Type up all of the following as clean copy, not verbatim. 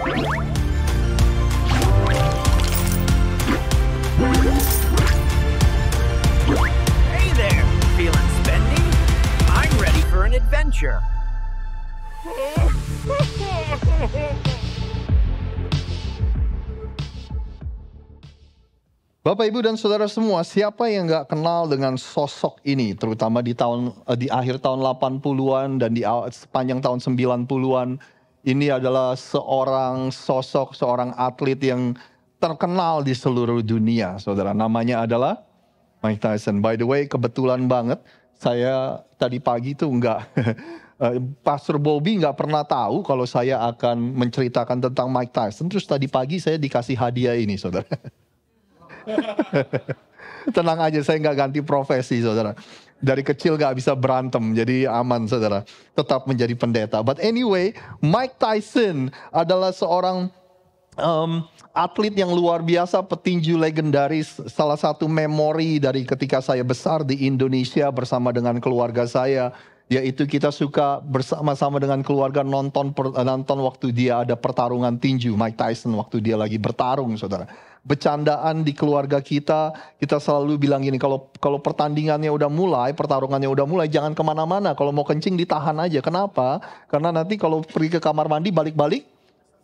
Hey there, feeling spendy? I'm ready for an adventure. Bapak, Ibu, dan Saudara semua, siapa yang nggak kenal dengan sosok ini, terutama di akhir tahun 80-an dan sepanjang tahun 90-an. Ini adalah seorang sosok, seorang atlet yang terkenal di seluruh dunia, Saudara. Namanya adalah Mike Tyson. By the way, kebetulan banget, saya tadi pagi tuh Pastor Bobby nggak pernah tahu kalau saya akan menceritakan tentang Mike Tyson. Terus tadi pagi saya dikasih hadiah ini, Saudara. Tenang aja, saya nggak ganti profesi, Saudara. Dari kecil nggak bisa berantem, jadi aman, Saudara. Tetap menjadi pendeta. But anyway, Mike Tyson adalah seorang atlet yang luar biasa, petinju legendaris. Salah satu memori dari ketika saya besar di Indonesia bersama dengan keluarga saya, yaitu kita suka bersama-sama dengan keluarga nonton waktu dia ada pertarungan tinju, Mike Tyson waktu dia lagi bertarung, Saudara. Bercandaan di keluarga kita selalu bilang gini, kalau pertandingannya udah mulai, pertarungannya udah mulai, jangan kemana-mana. Kalau mau kencing ditahan aja. Kenapa? Karena nanti kalau pergi ke kamar mandi balik-balik,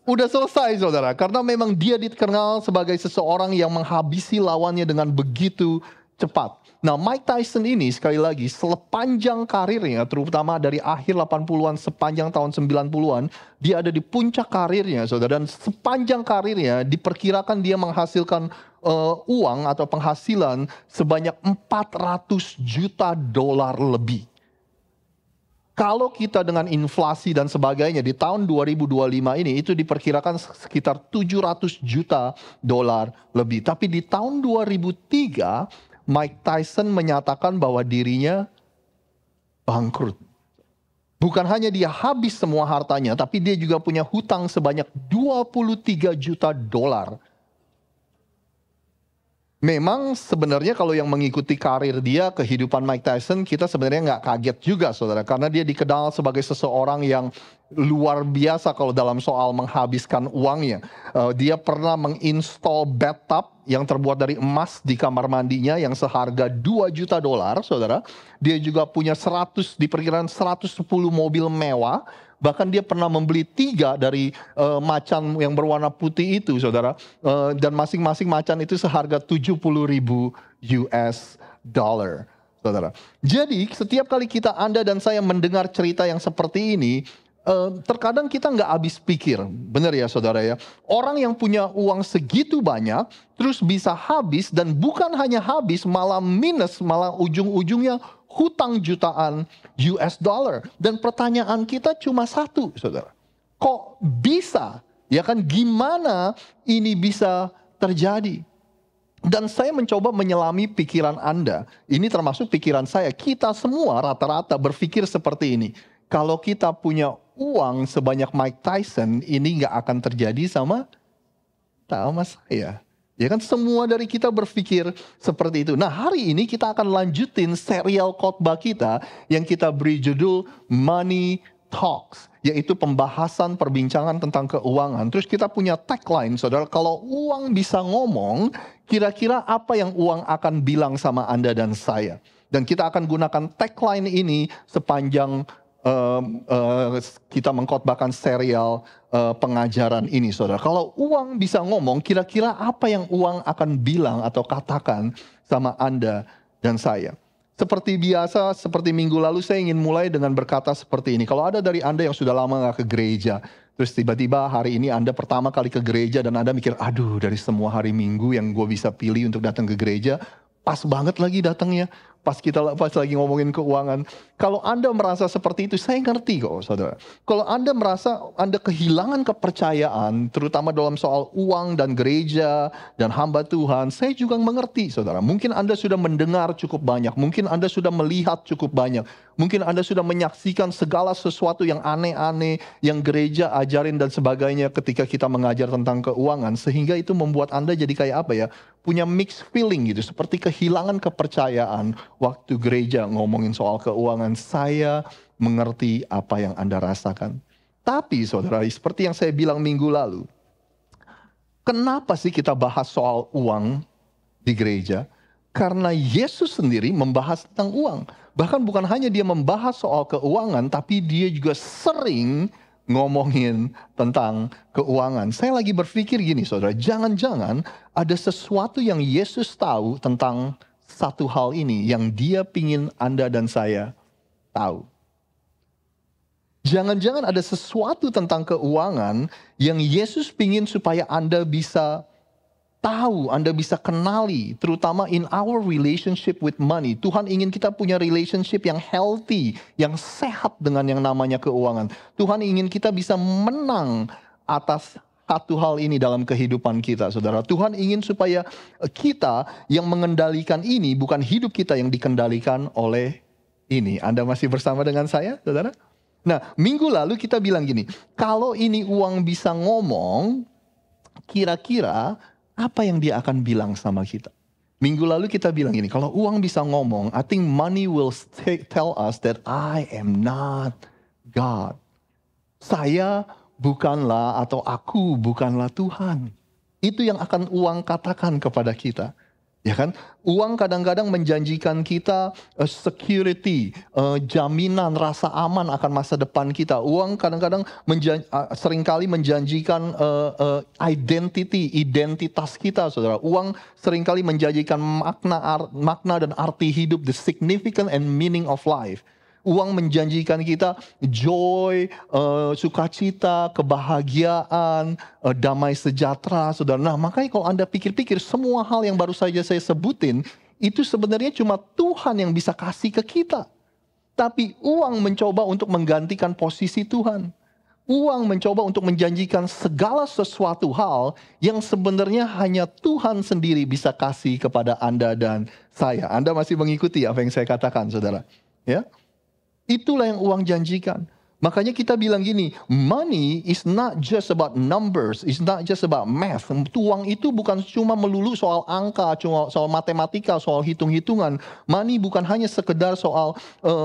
udah selesai, Saudara. Karena memang dia dikenal sebagai seseorang yang menghabisi lawannya dengan begitu cepat. Nah, Mike Tyson ini sekali lagi sepanjang karirnya, terutama dari akhir 80-an sepanjang tahun 90-an, dia ada di puncak karirnya, Saudara. Dan sepanjang karirnya diperkirakan dia menghasilkan uang atau penghasilan sebanyak 400 juta dolar lebih. Kalau kita dengan inflasi dan sebagainya di tahun 2025 ini itu diperkirakan sekitar 700 juta dolar lebih. Tapi di tahun 2003 Mike Tyson menyatakan bahwa dirinya bangkrut. Bukan hanya dia habis semua hartanya, tapi dia juga punya hutang sebanyak 23 juta dolar. Memang sebenarnya kalau yang mengikuti karir dia, kehidupan Mike Tyson, kita sebenarnya nggak kaget juga, Saudara. Karena dia dikenal sebagai seseorang yang luar biasa kalau dalam soal menghabiskan uangnya. Dia pernah menginstall bathtub yang terbuat dari emas di kamar mandinya yang seharga 2 juta dolar, Saudara. Dia juga punya diperkirakan 110 mobil mewah. Bahkan dia pernah membeli 3 dari macan yang berwarna putih itu, Saudara. Dan masing-masing macan itu seharga 70.000 US dollar, Saudara. Jadi setiap kali Anda dan saya mendengar cerita yang seperti ini, terkadang kita nggak habis pikir. Benar ya, Saudara ya. Orang yang punya uang segitu banyak, terus bisa habis, dan bukan hanya habis, malah minus, malah ujung-ujungnya hutang jutaan US dollar. Dan pertanyaan kita cuma satu, Saudara. Kok bisa? Ya kan, gimana ini bisa terjadi? Dan saya mencoba menyelami pikiran Anda. Ini termasuk pikiran saya. Kita semua rata-rata berpikir seperti ini. Kalau kita punya uang sebanyak Mike Tyson, ini nggak akan terjadi sama saya. Ya kan, semua dari kita berpikir seperti itu. Nah, hari ini kita akan lanjutin serial khotbah kita yang kita beri judul Money Talks, yaitu pembahasan perbincangan tentang keuangan. Terus kita punya tagline, Saudara, kalau uang bisa ngomong, kira-kira apa yang uang akan bilang sama Anda dan saya. Dan kita akan gunakan tagline ini sepanjang kita mengkhotbahkan serial pengajaran ini, Saudara. Kalau uang bisa ngomong, kira-kira apa yang uang akan bilang atau katakan sama Anda dan saya. Seperti biasa, seperti minggu lalu saya ingin mulai dengan berkata seperti ini. Kalau ada dari Anda yang sudah lama gak ke gereja, terus tiba-tiba hari ini Anda pertama kali ke gereja dan Anda mikir, aduh, dari semua hari minggu yang gue bisa pilih untuk datang ke gereja, pas banget lagi datangnya. Pas lagi ngomongin keuangan. Kalau Anda merasa seperti itu, saya ngerti kok, Saudara. Kalau Anda merasa Anda kehilangan kepercayaan, terutama dalam soal uang dan gereja dan hamba Tuhan, saya juga mengerti, Saudara. Mungkin Anda sudah mendengar cukup banyak, mungkin Anda sudah melihat cukup banyak, mungkin Anda sudah menyaksikan segala sesuatu yang aneh-aneh, yang gereja ajarin dan sebagainya ketika kita mengajar tentang keuangan, sehingga itu membuat Anda jadi kayak apa ya, punya mixed feeling gitu, seperti kehilangan kepercayaan waktu gereja ngomongin soal keuangan. Saya mengerti apa yang Anda rasakan. Tapi saudara, seperti yang saya bilang minggu lalu, kenapa sih kita bahas soal uang di gereja? Karena Yesus sendiri membahas tentang uang. Bahkan bukan hanya dia membahas soal keuangan, tapi dia juga sering ngomongin tentang keuangan. Saya lagi berpikir gini saudara, jangan-jangan ada sesuatu yang Yesus tahu tentang satu hal ini yang dia pingin Anda dan saya tahu. Jangan-jangan ada sesuatu tentang keuangan yang Yesus pingin supaya Anda bisa tahu, Anda bisa kenali, terutama in our relationship with money. Tuhan ingin kita punya relationship yang healthy, yang sehat dengan yang namanya keuangan. Tuhan ingin kita bisa menang atas satu hal ini dalam kehidupan kita, saudara. Tuhan ingin supaya kita yang mengendalikan ini, bukan hidup kita yang dikendalikan oleh ini. Anda masih bersama dengan saya, saudara? Nah, minggu lalu kita bilang gini, kalau ini uang bisa ngomong, kira-kira apa yang dia akan bilang sama kita? Minggu lalu kita bilang gini, kalau uang bisa ngomong, I think money will tell us that I am not God. Saya bukanlah atau aku bukanlah Tuhan. Itu yang akan uang katakan kepada kita. Ya kan? Uang kadang-kadang menjanjikan kita security, jaminan rasa aman akan masa depan kita. Uang kadang-kadang seringkali menjanjikan identitas kita, saudara. Uang seringkali menjanjikan makna dan arti hidup, the significance and meaning of life. Uang menjanjikan kita joy, sukacita, kebahagiaan, damai sejahtera, saudara. Nah, makanya kalau Anda pikir-pikir semua hal yang baru saja saya sebutin, itu sebenarnya cuma Tuhan yang bisa kasih ke kita. Tapi uang mencoba untuk menggantikan posisi Tuhan. Uang mencoba untuk menjanjikan segala sesuatu hal yang sebenarnya hanya Tuhan sendiri bisa kasih kepada Anda dan saya. Anda masih mengikuti apa yang saya katakan, saudara? Ya? Itulah yang uang janjikan. Makanya kita bilang gini, money is not just about numbers, it's not just about math. Uang itu bukan cuma melulu soal angka, soal matematika, soal hitung-hitungan. Money bukan hanya sekedar soal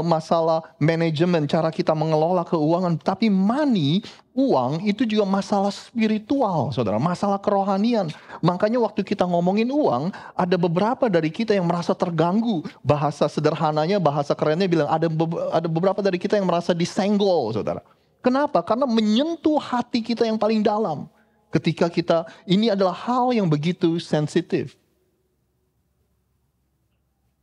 masalah manajemen, cara kita mengelola keuangan. Tapi money, uang itu juga masalah spiritual, saudara, masalah kerohanian. Makanya waktu kita ngomongin uang, ada beberapa dari kita yang merasa terganggu. Bahasa sederhananya, bahasa kerennya bilang ada beberapa dari kita yang merasa disenggol, saudara. Kenapa? Karena menyentuh hati kita yang paling dalam. Ketika ini adalah hal yang begitu sensitif.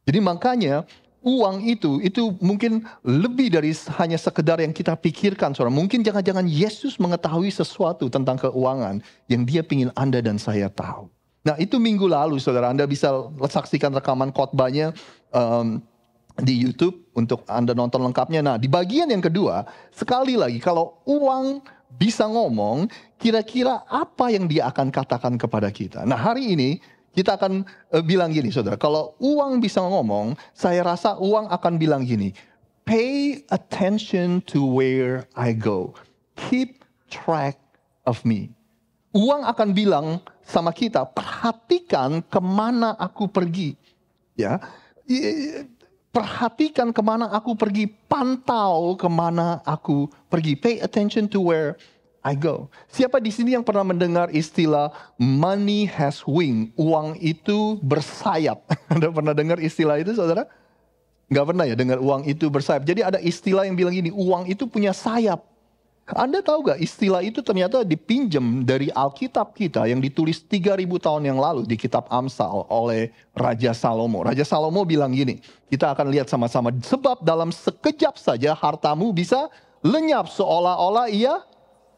Jadi makanya uang itu mungkin lebih dari hanya sekedar yang kita pikirkan, saudara. Mungkin jangan-jangan Yesus mengetahui sesuatu tentang keuangan yang dia ingin Anda dan saya tahu. Nah, itu minggu lalu, saudara. Anda bisa saksikan rekaman khotbahnya di YouTube untuk Anda nonton lengkapnya. Nah, di bagian yang kedua, sekali lagi, kalau uang bisa ngomong, kira-kira apa yang dia akan katakan kepada kita? Nah, hari ini kita akan bilang gini, saudara. Kalau uang bisa ngomong, saya rasa uang akan bilang gini. Pay attention to where I go. Keep track of me. Uang akan bilang sama kita, perhatikan kemana aku pergi. Ya, perhatikan kemana aku pergi. Pantau kemana aku pergi. Pay attention to where I go. Siapa di sini yang pernah mendengar istilah money has wing? Uang itu bersayap. Anda pernah dengar istilah itu, saudara? Nggak pernah ya dengar uang itu bersayap. Jadi ada istilah yang bilang gini, uang itu punya sayap. Anda tahu gak istilah itu ternyata dipinjam dari Alkitab kita yang ditulis 3.000 tahun yang lalu di kitab Amsal oleh Raja Salomo. Raja Salomo bilang gini, kita akan lihat sama-sama. Sebab dalam sekejap saja hartamu bisa lenyap seolah-olah ia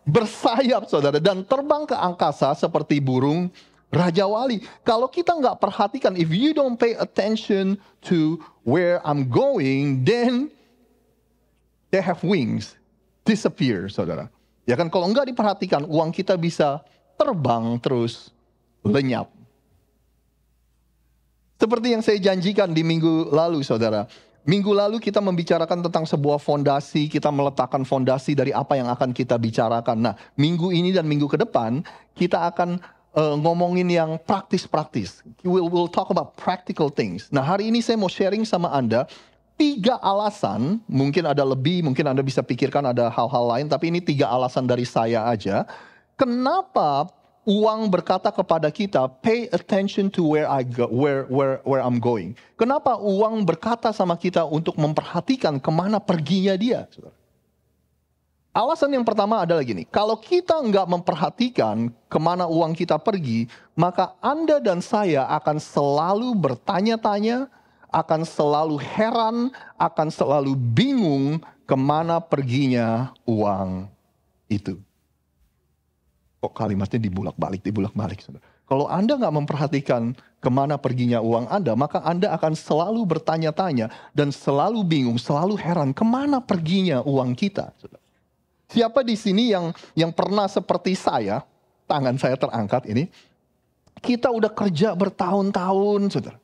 bersayap, saudara, dan terbang ke angkasa seperti burung Raja Wali. Kalau kita nggak perhatikan, if you don't pay attention to where I'm going, then they have wings, disappear, saudara. Ya kan, kalau nggak diperhatikan, uang kita bisa terbang terus lenyap. Seperti yang saya janjikan di minggu lalu, saudara. Minggu lalu kita membicarakan tentang sebuah fondasi, kita meletakkan fondasi dari apa yang akan kita bicarakan. Nah, minggu ini dan minggu ke depan kita akan ngomongin yang praktis-praktis. We'll talk about practical things. Nah, hari ini saya mau sharing sama Anda 3 alasan, mungkin ada lebih, mungkin Anda bisa pikirkan ada hal-hal lain, tapi ini 3 alasan dari saya aja. Kenapa uang berkata kepada kita, pay attention to where I go, where I'm going. Kenapa uang berkata sama kita untuk memperhatikan kemana perginya dia? Alasan yang pertama adalah gini, kalau kita nggak memperhatikan kemana uang kita pergi, maka Anda dan saya akan selalu bertanya-tanya, akan selalu heran, akan selalu bingung kemana perginya uang itu. Kok kalimatnya dibulak-balik. Kalau Anda nggak memperhatikan kemana perginya uang Anda, maka Anda akan selalu bertanya-tanya dan selalu bingung, selalu heran kemana perginya uang kita. Siapa di sini yang pernah seperti saya, tangan saya terangkat ini, kita udah kerja bertahun-tahun, saudara.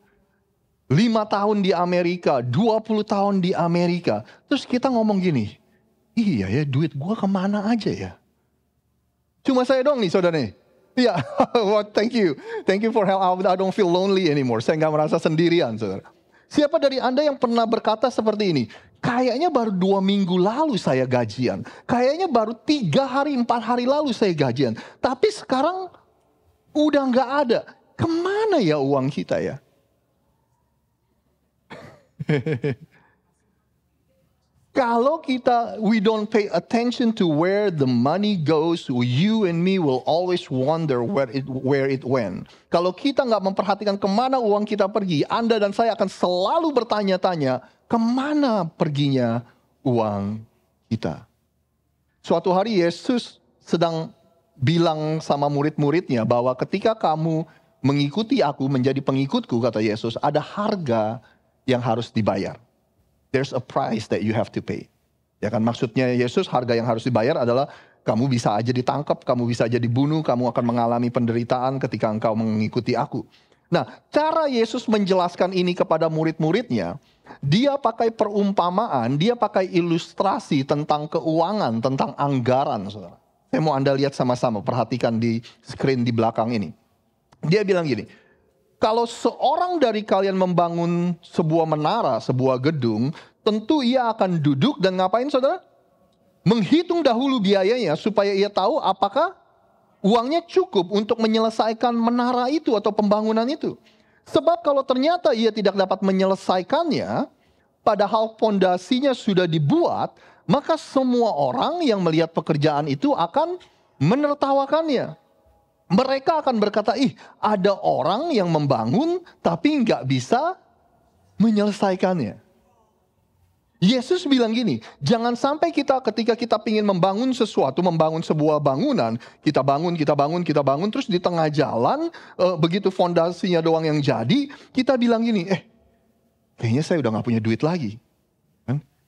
5 tahun di Amerika, 20 tahun di Amerika. Terus kita ngomong gini, iya ya duit gua kemana aja ya? Cuma saya dong nih saudara nih. Iya, well, thank you. Thank you for help. I don't feel lonely anymore. Saya nggak merasa sendirian saudara. Siapa dari Anda yang pernah berkata seperti ini? Kayaknya baru 2 minggu lalu saya gajian. Kayaknya baru 3 hari, 4 hari lalu saya gajian. Tapi sekarang udah nggak ada. Kemana ya uang kita ya? Kalau we don't pay attention to where the money goes, you and me will always wonder where it went. Kalau kita nggak memperhatikan kemana uang kita pergi, Anda dan saya akan selalu bertanya-tanya, kemana perginya uang kita? Suatu hari Yesus sedang bilang sama murid-muridnya bahwa ketika kamu mengikuti aku, menjadi pengikutku, kata Yesus, ada harga yang harus dibayar. There's a price that you have to pay. Ya kan, maksudnya Yesus, harga yang harus dibayar adalah kamu bisa aja ditangkap, kamu bisa aja dibunuh, kamu akan mengalami penderitaan ketika engkau mengikuti aku. Nah, cara Yesus menjelaskan ini kepada murid-muridnya, dia pakai perumpamaan, dia pakai ilustrasi tentang keuangan, tentang anggaran, saudara. Saya mau Anda lihat sama-sama, perhatikan di screen di belakang ini. Dia bilang gini, kalau seorang dari kalian membangun sebuah menara, sebuah gedung, tentu ia akan duduk dan ngapain saudara? Menghitung dahulu biayanya supaya ia tahu apakah uangnya cukup untuk menyelesaikan menara itu atau pembangunan itu. Sebab kalau ternyata ia tidak dapat menyelesaikannya, padahal fondasinya sudah dibuat, maka semua orang yang melihat pekerjaan itu akan menertawakannya. Mereka akan berkata, ada orang yang membangun tapi nggak bisa menyelesaikannya. Yesus bilang gini, jangan sampai ketika kita ingin membangun sesuatu, membangun sebuah bangunan, kita bangun, terus di tengah jalan, begitu fondasinya doang yang jadi, kita bilang gini, kayaknya saya udah nggak punya duit lagi.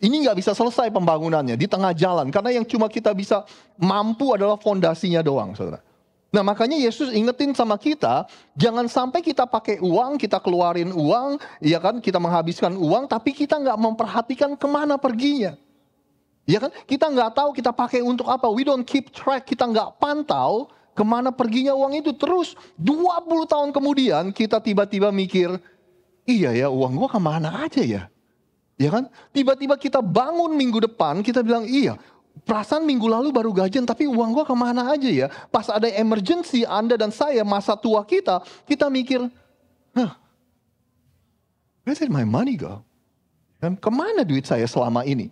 Ini nggak bisa selesai pembangunannya di tengah jalan, karena yang cuma kita bisa mampu adalah fondasinya doang, saudara. Nah makanya Yesus ingetin sama kita, jangan sampai kita pakai uang, kita keluarin uang, ya kan, kita menghabiskan uang, tapi kita nggak memperhatikan kemana perginya. Ya kan, kita nggak tahu kita pakai untuk apa, we don't keep track, kita nggak pantau kemana perginya uang itu. Terus 20 tahun kemudian kita tiba-tiba mikir, iya ya uang gua kemana aja ya? Ya kan, tiba-tiba kita bangun minggu depan, kita bilang iya, perasaan minggu lalu baru gajian, tapi uang gua kemana aja ya? Pas ada emergency, Anda dan saya, masa tua kita mikir, where did my money go? Dan kemana duit saya selama ini?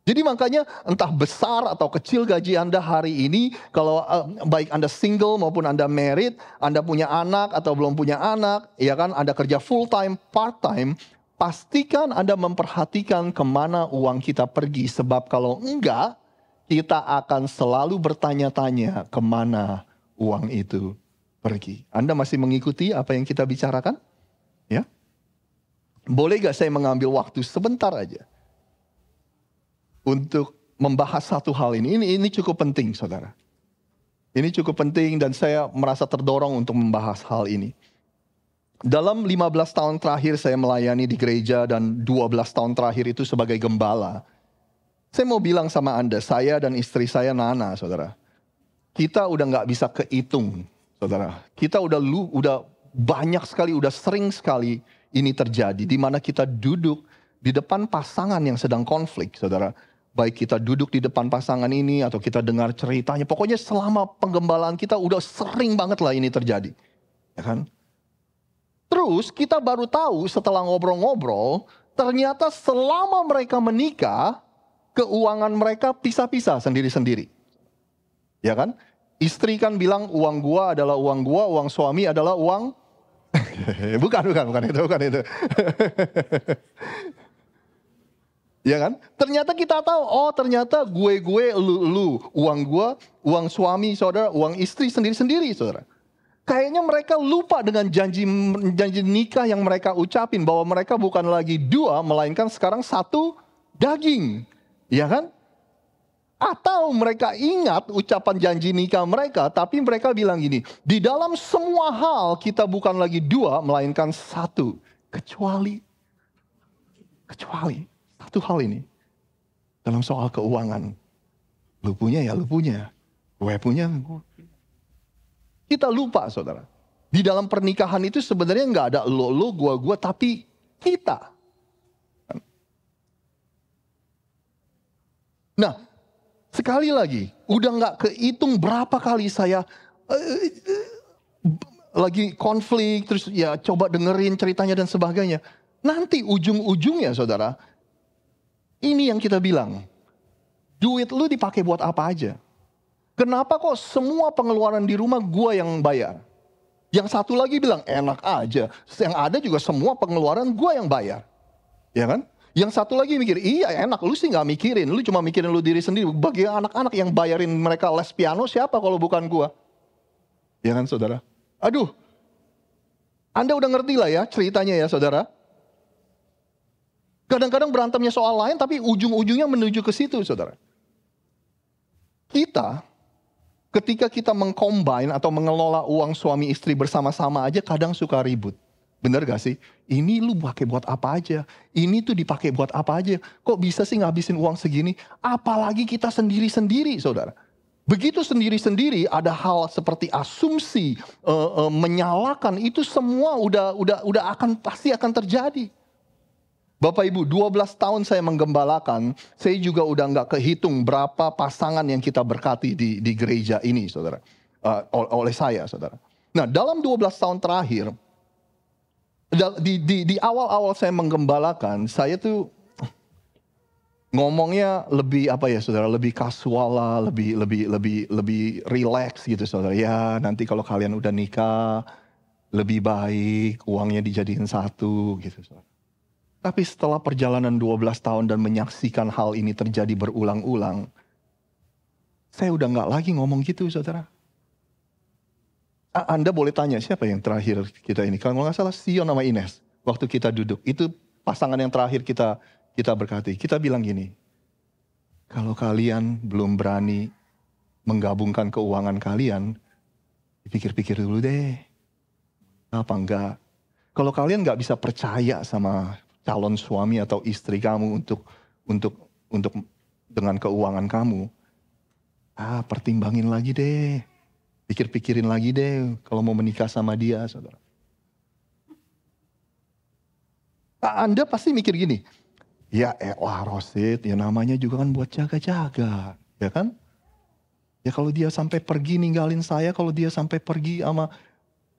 Jadi makanya entah besar atau kecil gaji Anda hari ini, kalau baik Anda single maupun Anda married, Anda punya anak atau belum punya anak, ya kan, Anda kerja full time, part time, pastikan Anda memperhatikan kemana uang kita pergi. Sebab kalau enggak, kita akan selalu bertanya-tanya kemana uang itu pergi. Anda masih mengikuti apa yang kita bicarakan? Ya? Boleh gak saya mengambil waktu sebentar aja untuk membahas satu hal ini? Ini cukup penting, saudara. Ini cukup penting dan saya merasa terdorong untuk membahas hal ini. Dalam 15 tahun terakhir saya melayani di gereja dan 12 tahun terakhir itu sebagai gembala. Saya mau bilang sama Anda, saya dan istri saya Nana, saudara. Kita udah gak bisa kehitung, saudara. Kita udah banyak sekali, udah sering sekali ini terjadi. Di mana kita duduk di depan pasangan yang sedang konflik, saudara. Baik kita duduk di depan pasangan ini atau kita dengar ceritanya. Pokoknya selama penggembalaan kita udah sering banget lah ini terjadi. Ya kan? Terus kita baru tahu setelah ngobrol-ngobrol, ternyata selama mereka menikah, keuangan mereka pisah-pisah sendiri-sendiri. Ya kan? Istri kan bilang uang gua adalah uang gua, uang suami adalah uang... bukan itu. Ya kan? Ternyata kita tahu, oh ternyata gue, lu, uang gua, uang suami saudara, uang istri sendiri-sendiri saudara. Kayaknya mereka lupa dengan janji nikah yang mereka ucapin, bahwa mereka bukan lagi dua, melainkan sekarang satu daging. Ya kan? Atau mereka ingat ucapan janji nikah mereka, tapi mereka bilang gini, di dalam semua hal kita bukan lagi dua, melainkan satu. Kecuali satu hal ini. Dalam soal keuangan. Lu punya ya lu punya. Gue punya. Kita lupa saudara. Di dalam pernikahan itu sebenarnya nggak ada lo, gua, tapi kita. Nah, sekali lagi, udah nggak kehitung berapa kali saya lagi konflik, terus ya coba dengerin ceritanya dan sebagainya. Nanti ujung-ujungnya saudara, ini yang kita bilang, duit lu dipakai buat apa aja? Kenapa kok semua pengeluaran di rumah gua yang bayar? Yang satu lagi bilang enak aja, yang ada juga semua pengeluaran gua yang bayar. Ya kan? Yang satu lagi mikir, iya enak, lu sih gak mikirin, lu cuma mikirin lu diri sendiri. Bagi anak-anak yang bayarin mereka les piano, siapa kalau bukan gua? Ya kan saudara? Aduh, Anda udah ngerti lah ya ceritanya ya saudara. Kadang-kadang berantemnya soal lain, tapi ujung-ujungnya menuju ke situ saudara. Kita, ketika kita mengcombine atau mengelola uang suami istri bersama-sama aja kadang suka ribut. Bener gak sih? Ini lu pakai buat apa aja? Ini tuh dipakai buat apa aja? Kok bisa sih ngabisin uang segini? Apalagi kita sendiri-sendiri, saudara. Begitu sendiri-sendiri ada hal seperti asumsi, menyalahkan, itu semua udah pasti akan terjadi. Bapak Ibu, 12 tahun saya menggembalakan, saya juga udah nggak kehitung berapa pasangan yang kita berkati di gereja ini, saudara. Oleh saya, saudara. Nah, dalam 12 tahun terakhir, di awal-awal saya menggembalakan, saya tuh ngomongnya lebih apa ya saudara, lebih kasual lah, lebih relax gitu saudara. Ya nanti kalau kalian udah nikah, lebih baik uangnya dijadiin satu gitu saudara. Tapi setelah perjalanan 12 tahun dan menyaksikan hal ini terjadi berulang-ulang, saya udah nggak lagi ngomong gitu saudara. Anda boleh tanya siapa yang terakhir kita ini. Kalau nggak salah Sion sama Ines. Waktu kita duduk. Itu pasangan yang terakhir kita berkati. Kita bilang gini. Kalau kalian belum berani menggabungkan keuangan kalian. Pikir-pikir dulu deh. Apa enggak. Kalau kalian nggak bisa percaya sama calon suami atau istri kamu untuk dengan keuangan kamu. Pertimbangin lagi deh. Pikir-pikirin lagi deh kalau mau menikah sama dia, saudara. Anda pasti mikir gini, ya elah Rosid, ya namanya juga kan buat jaga-jaga, ya kan? Ya kalau dia sampai pergi ninggalin saya, kalau dia sampai pergi sama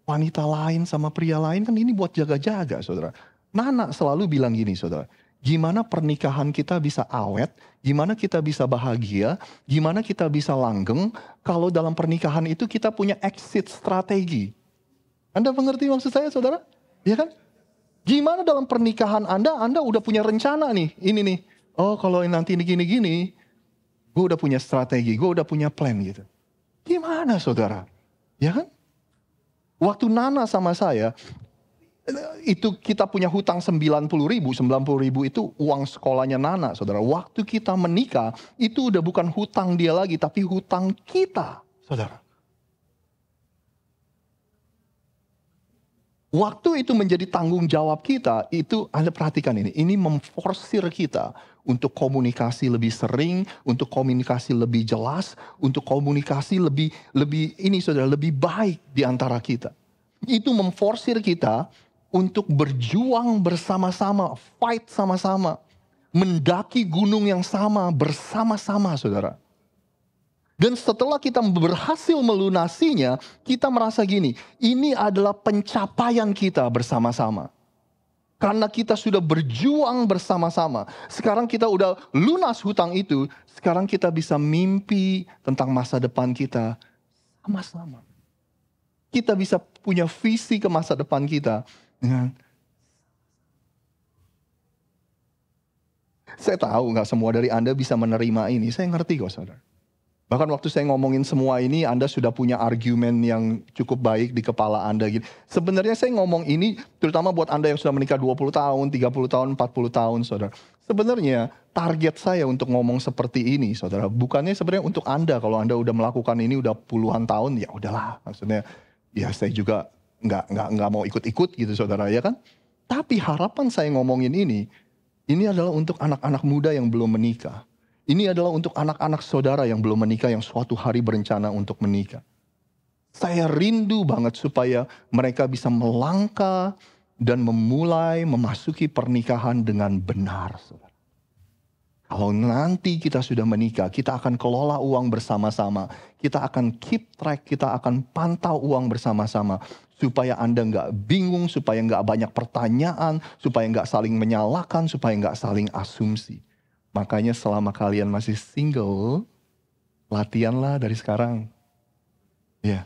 wanita lain, sama pria lain, kan ini buat jaga-jaga, saudara. Nana selalu bilang gini, saudara. Gimana pernikahan kita bisa awet, gimana kita bisa bahagia, gimana kita bisa langgeng, kalau dalam pernikahan itu kita punya exit strategi. Anda mengerti maksud saya saudara? Ya kan? Gimana dalam pernikahan Anda udah punya rencana nih, ini nih. Oh kalau nanti ini gini-gini, gue udah punya strategi, gue udah punya plan gitu. Gimana saudara? Ya kan? Waktu Nana sama saya, itu kita punya hutang 90.000 itu uang sekolahnya Nana saudara. Waktu kita menikah itu udah bukan hutang dia lagi tapi hutang kita saudara. Waktu itu menjadi tanggung jawab kita, itu Anda perhatikan ini memforsir kita untuk komunikasi lebih sering, untuk komunikasi lebih jelas, untuk komunikasi lebih ini saudara, lebih baik di antara kita. Itu memforsir kita untuk berjuang bersama-sama, fight sama-sama, mendaki gunung yang sama bersama-sama, saudara. Dan setelah kita berhasil melunasinya, kita merasa gini, ini adalah pencapaian kita bersama-sama. Karena kita sudah berjuang bersama-sama. Sekarang kita udah lunas hutang itu, sekarang kita bisa mimpi tentang masa depan kita sama-sama. Kita bisa punya visi ke masa depan kita. Saya tahu gak semua dari Anda bisa menerima ini, saya ngerti kok saudara. Bahkan waktu saya ngomongin semua ini, Anda sudah punya argumen yang cukup baik di kepala Anda. Sebenarnya saya ngomong ini terutama buat Anda yang sudah menikah 20 tahun, 30 tahun, 40 tahun, saudara. Sebenarnya target saya untuk ngomong seperti ini, saudara. Bukannya sebenarnya untuk Anda, kalau Anda udah melakukan ini udah puluhan tahun, ya udahlah. Maksudnya, ya saya juga nggak mau ikut-ikut gitu, saudara, ya kan? Tapi harapan saya ngomongin ini adalah untuk anak-anak muda yang belum menikah. Ini adalah untuk anak-anak saudara yang belum menikah, yang suatu hari berencana untuk menikah. Saya rindu banget supaya mereka bisa melangkah dan memulai memasuki pernikahan dengan benar. Saudara. Kalau nanti kita sudah menikah, kita akan kelola uang bersama-sama. Kita akan keep track, kita akan pantau uang bersama-sama. Supaya Anda nggak bingung, supaya nggak banyak pertanyaan, supaya nggak saling menyalahkan, supaya nggak saling asumsi. Makanya selama kalian masih single, latihanlah dari sekarang. Ya,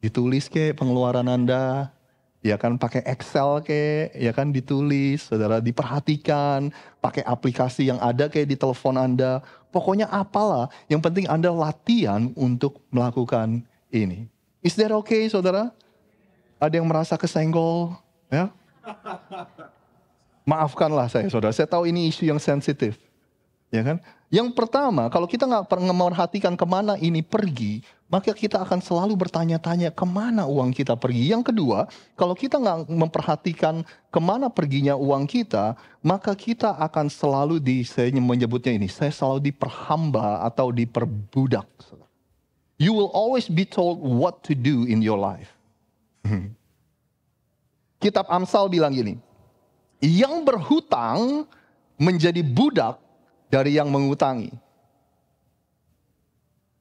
ditulis ke pengeluaran Anda, ya kan pakai Excel ke, ya kan ditulis, saudara diperhatikan, pakai aplikasi yang ada kayak di telepon Anda. Pokoknya apalah, yang penting Anda latihan untuk melakukan ini. Is that okay, saudara? Ada yang merasa kesenggol, ya? Maafkanlah saya, saudara. Saya tahu ini isu yang sensitif. Ya kan? Yang pertama, kalau kita nggak pernah memperhatikan kemana ini pergi, maka kita akan selalu bertanya-tanya kemana uang kita pergi. Yang kedua, kalau kita nggak memperhatikan kemana perginya uang kita, maka kita akan selalu saya menyebutnya ini, saya selalu diperhamba atau diperbudak. You will always be told what to do in your life. Kitab Amsal bilang gini, yang berhutang menjadi budak dari yang mengutangi.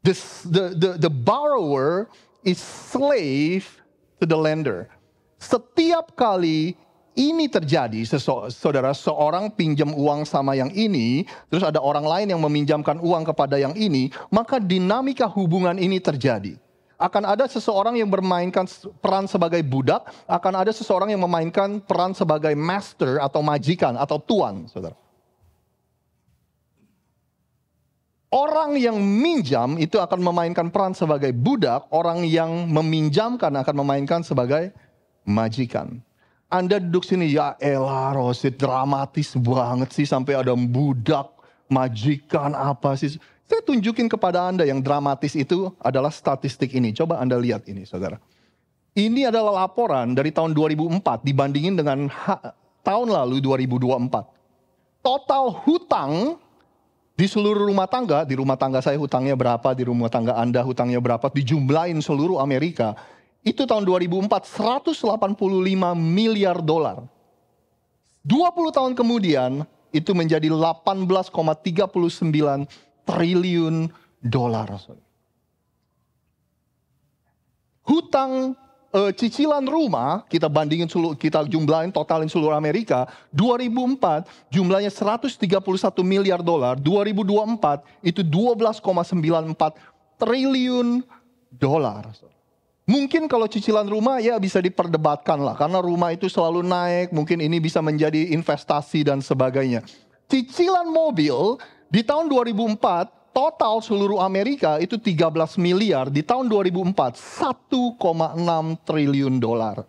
The borrower is slave to the lender. Setiap kali ini terjadi, saudara, seorang pinjam uang sama yang ini, terus ada orang lain yang meminjamkan uang kepada yang ini, maka dinamika hubungan ini terjadi. Akan ada seseorang yang bermainkan peran sebagai budak, akan ada seseorang yang memainkan peran sebagai master atau majikan atau tuan, saudara. Orang yang minjam itu akan memainkan peran sebagai budak, orang yang meminjamkan akan memainkan sebagai majikan. Anda duduk sini, ya elah Rosid, dramatis banget sih sampai ada budak, majikan apa sih. Saya tunjukin kepada Anda yang dramatis itu adalah statistik ini. Coba Anda lihat ini, saudara. Ini adalah laporan dari tahun 2004 dibandingin dengan tahun lalu 2024. Total hutang di seluruh rumah tangga, di rumah tangga saya hutangnya berapa, di rumah tangga Anda hutangnya berapa, dijumlahin seluruh Amerika. Itu tahun 2004, 185 miliar dolar. 20 tahun kemudian, itu menjadi 18,39 triliun dolar. Hutang cicilan rumah, kita bandingin kita jumlahin totalin seluruh Amerika, 2004 jumlahnya 131 miliar dolar, 2024 itu 12,94 triliun dolar. Mungkin kalau cicilan rumah ya bisa diperdebatkan lah, karena rumah itu selalu naik, mungkin ini bisa menjadi investasi dan sebagainya. Cicilan mobil di tahun 2004 total seluruh Amerika itu 13 miliar, di tahun 2004 1,6 triliun dolar.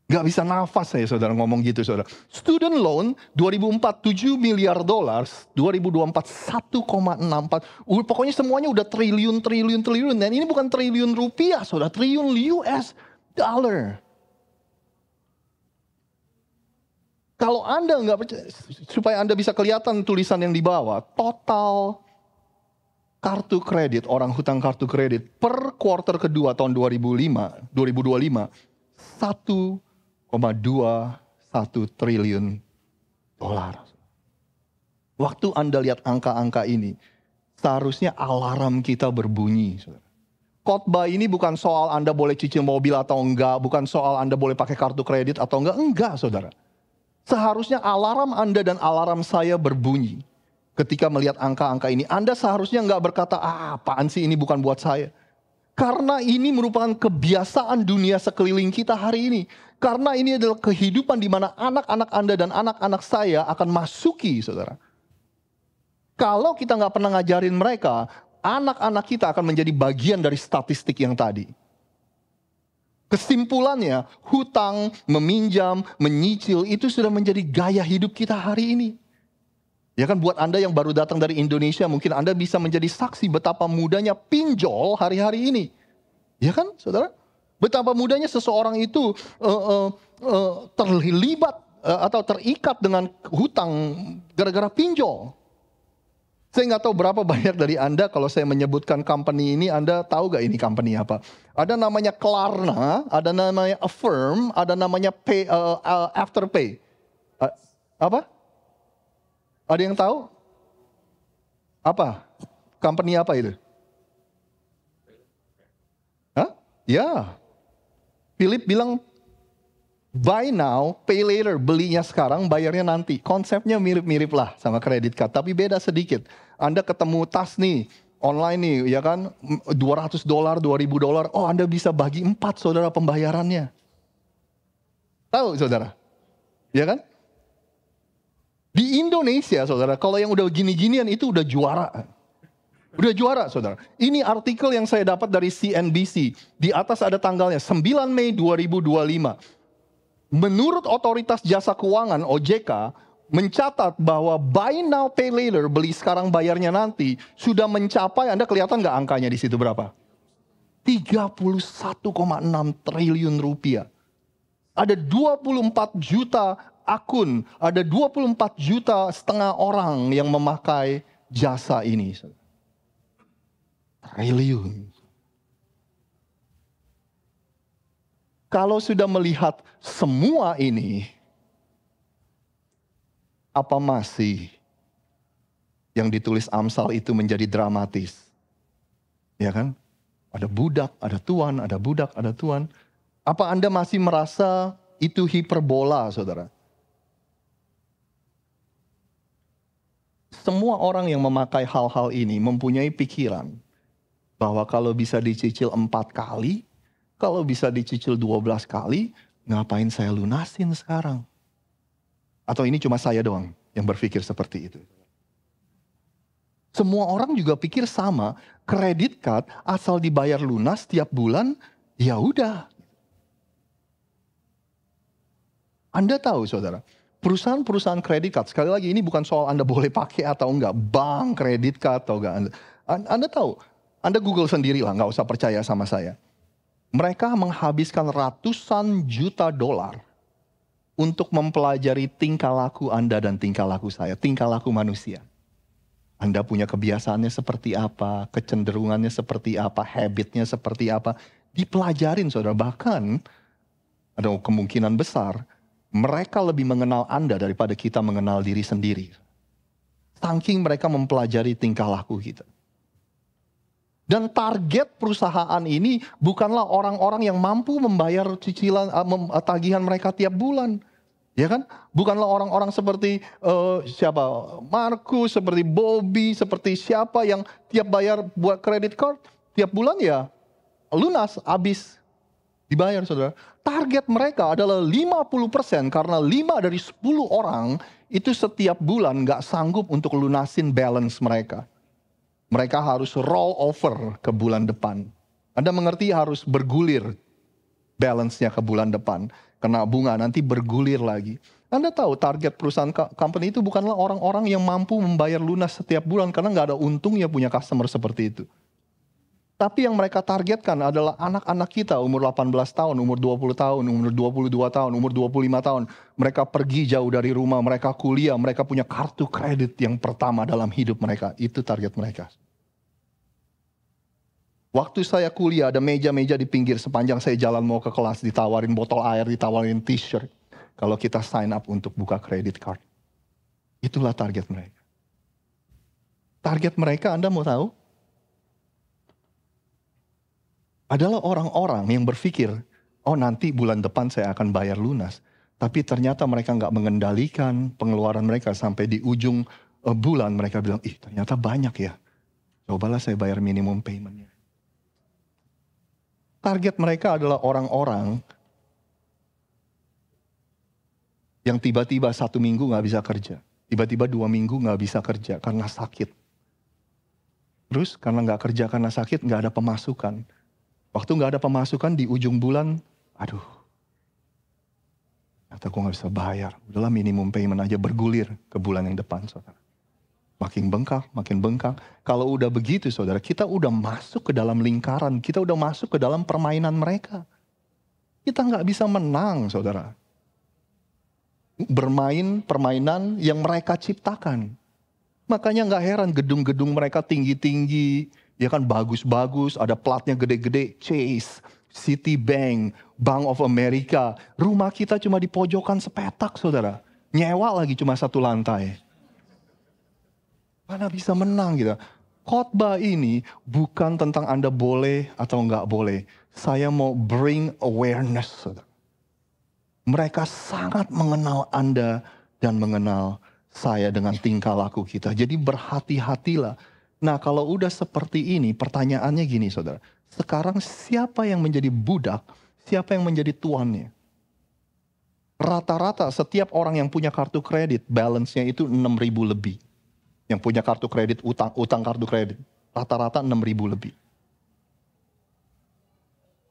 Gak bisa nafas saya saudara ngomong gitu saudara. Student loan 2004 7 miliar dolar, 2024 1,64. Pokoknya semuanya udah triliun. Dan ini bukan triliun rupiah saudara, triliun US dollar. Kalau Anda nggak percaya, supaya Anda bisa kelihatan tulisan yang di bawah, total kartu kredit, orang hutang kartu kredit per kuartal kedua tahun 2025, 1,21 triliun dolar. Waktu Anda lihat angka-angka ini, seharusnya alarm kita berbunyi. Khotbah ini bukan soal Anda boleh cicil mobil atau enggak, bukan soal Anda boleh pakai kartu kredit atau enggak saudara. Seharusnya alarm Anda dan alarm saya berbunyi. Ketika melihat angka-angka ini, Anda seharusnya enggak berkata, apaan sih ini bukan buat saya. Karena ini merupakan kebiasaan dunia sekeliling kita hari ini. Karena ini adalah kehidupan di mana anak-anak Anda dan anak-anak saya akan masuki saudara. Kalau kita nggak pernah ngajarin mereka, anak-anak kita akan menjadi bagian dari statistik yang tadi. Kesimpulannya, hutang, meminjam, menyicil itu sudah menjadi gaya hidup kita hari ini. Ya kan, buat Anda yang baru datang dari Indonesia, mungkin Anda bisa menjadi saksi betapa mudahnya pinjol hari-hari ini. Ya kan, saudara? Betapa mudahnya seseorang itu terlibat atau terikat dengan hutang gara-gara pinjol. Saya nggak tahu berapa banyak dari Anda kalau saya menyebutkan company ini, Anda tahu gak ini company apa? Ada namanya Klarna, ada namanya Affirm, ada namanya Afterpay. Apa? Ada yang tahu? Apa? Company apa itu? Hah? Ya. Philip bilang, buy now, pay later. Belinya sekarang, bayarnya nanti. Konsepnya mirip-mirip lah sama kredit card, tapi beda sedikit. Anda ketemu tas nih, online nih, ya kan, $200, $2.000. Oh, Anda bisa bagi 4, saudara, pembayarannya. Tahu, saudara? Ya kan? Di Indonesia, saudara, kalau yang udah gini-ginian itu udah juara. Udah juara, saudara. Ini artikel yang saya dapat dari CNBC. Di atas ada tanggalnya, 9 Mei 2025. Menurut Otoritas Jasa Keuangan, OJK, mencatat bahwa buy now pay later, beli sekarang bayarnya nanti, sudah mencapai, Anda kelihatan nggak angkanya di situ berapa? 31,6 triliun rupiah. Ada 24 juta akun, ada 24 juta setengah orang yang memakai jasa ini. Triliun. Kalau sudah melihat semua ini, apa masih yang ditulis Amsal itu menjadi dramatis? Ya kan? Ada budak, ada tuan, ada budak, ada tuan. Apa Anda masih merasa itu hiperbola, saudara? Semua orang yang memakai hal-hal ini mempunyai pikiran bahwa kalau bisa dicicil 4 kali, kalau bisa dicicil 12 kali, ngapain saya lunasin sekarang? Atau ini cuma saya doang yang berpikir seperti itu? Semua orang juga pikir sama, kredit card asal dibayar lunas tiap bulan, ya udah. Anda tahu, saudara, perusahaan-perusahaan kredit card, sekali lagi ini bukan soal Anda boleh pakai atau enggak, bank kredit card atau enggak. Anda tahu, Anda Google sendiri lah, nggak usah percaya sama saya. Mereka menghabiskan ratusan juta dolar untuk mempelajari tingkah laku Anda dan tingkah laku saya, tingkah laku manusia. Anda punya kebiasaannya seperti apa, kecenderungannya seperti apa, habitnya seperti apa. Dipelajarin, saudara. Bahkan ada kemungkinan besar mereka lebih mengenal Anda daripada kita mengenal diri sendiri. Saking mereka mempelajari tingkah laku kita. Dan target perusahaan ini bukanlah orang-orang yang mampu membayar cicilan, tagihan mereka tiap bulan. Ya kan? Bukanlah orang-orang seperti siapa? Markus, seperti Bobby, seperti siapa yang tiap bayar buat credit card, tiap bulan ya lunas, habis dibayar, saudara. Target mereka adalah 50% karena 5 dari 10 orang itu setiap bulan gak sanggup untuk lunasin balance mereka. Mereka harus roll over ke bulan depan. Anda mengerti, harus bergulir balance-nya ke bulan depan. Kena bunga, nanti bergulir lagi. Anda tahu target perusahaan company itu bukanlah orang-orang yang mampu membayar lunas setiap bulan. Karena nggak ada untungnya punya customer seperti itu. Tapi yang mereka targetkan adalah anak-anak kita umur 18 tahun, umur 20 tahun, umur 22 tahun, umur 25 tahun. Mereka pergi jauh dari rumah, mereka kuliah, mereka punya kartu kredit yang pertama dalam hidup mereka. Itu target mereka. Waktu saya kuliah ada meja-meja di pinggir sepanjang saya jalan mau ke kelas, ditawarin botol air, ditawarin t-shirt. Kalau kita sign up untuk buka credit card. Itulah target mereka. Target mereka Anda mau tahu? Adalah orang-orang yang berpikir, oh nanti bulan depan saya akan bayar lunas. Tapi ternyata mereka nggak mengendalikan pengeluaran mereka sampai di ujung bulan mereka bilang, ih ternyata banyak ya. Cobalah saya bayar minimum paymentnya. Target mereka adalah orang-orang yang tiba-tiba 1 minggu nggak bisa kerja. Tiba-tiba 2 minggu nggak bisa kerja karena sakit. Terus karena nggak kerja karena sakit nggak ada pemasukan. Waktu nggak ada pemasukan di ujung bulan, aduh. Ternyata gue nggak bisa bayar. Udahlah minimum payment aja bergulir ke bulan yang depan saudara. Makin bengkak. Kalau udah begitu saudara, kita udah masuk ke dalam lingkaran. Kita udah masuk ke dalam permainan mereka. Kita nggak bisa menang saudara. Bermain permainan yang mereka ciptakan. Makanya nggak heran gedung-gedung mereka tinggi-tinggi. Ya kan bagus-bagus, ada platnya gede-gede. Chase, Citibank, Bank of America. Rumah kita cuma di pojokan sepetak saudara. Nyewa lagi cuma 1 lantai. Mana bisa menang gitu. Khotbah ini bukan tentang Anda boleh atau nggak boleh. Saya mau bring awareness. Saudara. Mereka sangat mengenal Anda dan mengenal saya dengan tingkah laku kita. Jadi berhati-hatilah. Nah kalau udah seperti ini pertanyaannya gini saudara. Sekarang siapa yang menjadi budak, siapa yang menjadi tuannya? Rata-rata setiap orang yang punya kartu kredit balance-nya itu 6.000 lebih. Yang punya kartu kredit, utang kartu kredit. Rata-rata 6.000 lebih.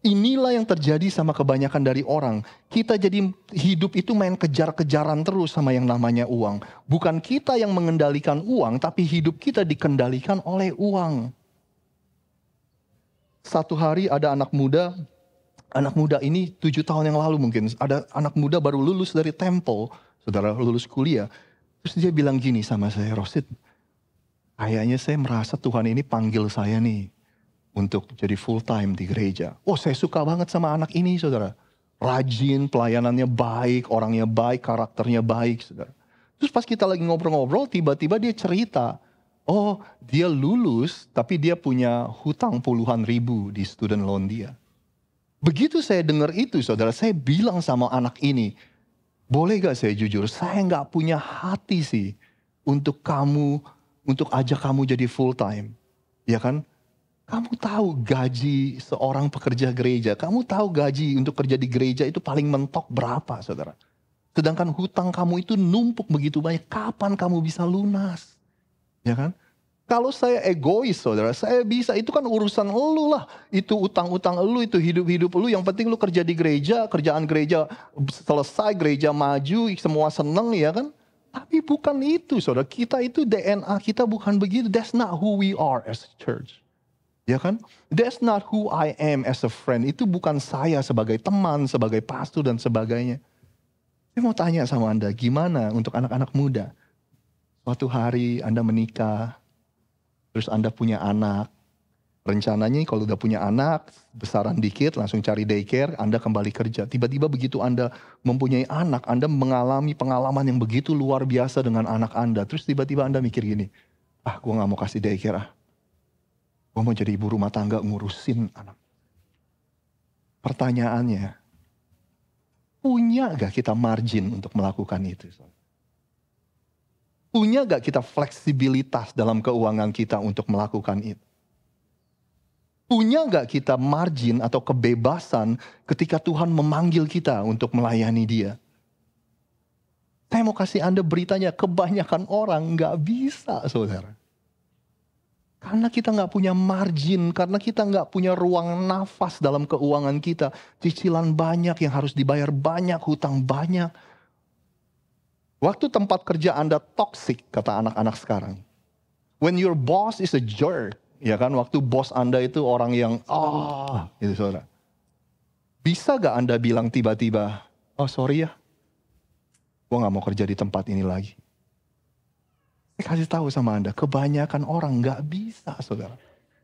Inilah yang terjadi sama kebanyakan dari orang. Kita jadi hidup itu main kejar-kejaran terus sama yang namanya uang. Bukan kita yang mengendalikan uang, tapi hidup kita dikendalikan oleh uang. Satu hari ada anak muda ini 7 tahun yang lalu mungkin. Ada anak muda baru lulus dari Temple, saudara lulus kuliah. Terus dia bilang gini sama saya, Rosid, kayaknya saya merasa Tuhan ini panggil saya nih untuk jadi full time di gereja. Oh saya suka banget sama anak ini saudara. Rajin, pelayanannya baik, orangnya baik, karakternya baik saudara. Terus pas kita lagi ngobrol-ngobrol tiba-tiba dia cerita. Oh dia lulus tapi dia punya hutang puluhan ribu di student loan dia. Begitu saya dengar itu saudara, saya bilang sama anak ini. Boleh gak saya jujur, saya gak punya hati sih untuk ajak kamu jadi full time. Ya kan? Kamu tahu gaji seorang pekerja gereja, kamu tahu gaji untuk kerja di gereja itu paling mentok berapa saudara. Sedangkan hutang kamu itu numpuk begitu banyak, kapan kamu bisa lunas? Ya kan? Kalau saya egois saudara, saya bisa, itu kan urusan elu lah. Itu utang-utang elu, itu hidup-hidup elu, yang penting lu kerja di gereja, kerjaan gereja selesai, gereja maju, semua seneng ya kan. Tapi bukan itu saudara, kita itu DNA kita bukan begitu, that's not who we are as a church. Ya kan? That's not who I am as a friend. Itu bukan saya sebagai teman, sebagai pastor dan sebagainya. Saya mau tanya sama Anda, gimana untuk anak-anak muda? Suatu hari Anda menikah, terus Anda punya anak. Rencananya kalau udah punya anak, besaran dikit langsung cari daycare, Anda kembali kerja. Tiba-tiba begitu Anda mempunyai anak, Anda mengalami pengalaman yang begitu luar biasa dengan anak Anda. Terus tiba-tiba Anda mikir gini, gue gak mau kasih daycare Gue mau jadi ibu rumah tangga ngurusin anak. Pertanyaannya, punya gak kita margin untuk melakukan itu? Punya gak kita fleksibilitas dalam keuangan kita untuk melakukan itu? Punya gak kita margin atau kebebasan ketika Tuhan memanggil kita untuk melayani Dia? Saya mau kasih Anda beritanya, kebanyakan orang gak bisa saudara. Karena kita gak punya margin, karena kita gak punya ruang nafas dalam keuangan kita. Cicilan banyak yang harus dibayar banyak, hutang banyak. Waktu tempat kerja Anda toxic, kata anak-anak sekarang. When your boss is a jerk, ya kan, waktu bos Anda itu orang yang, gitu saudara. Bisa gak Anda bilang tiba-tiba, sorry ya, gue gak mau kerja di tempat ini lagi. Saya kasih tahu sama Anda, kebanyakan orang gak bisa saudara.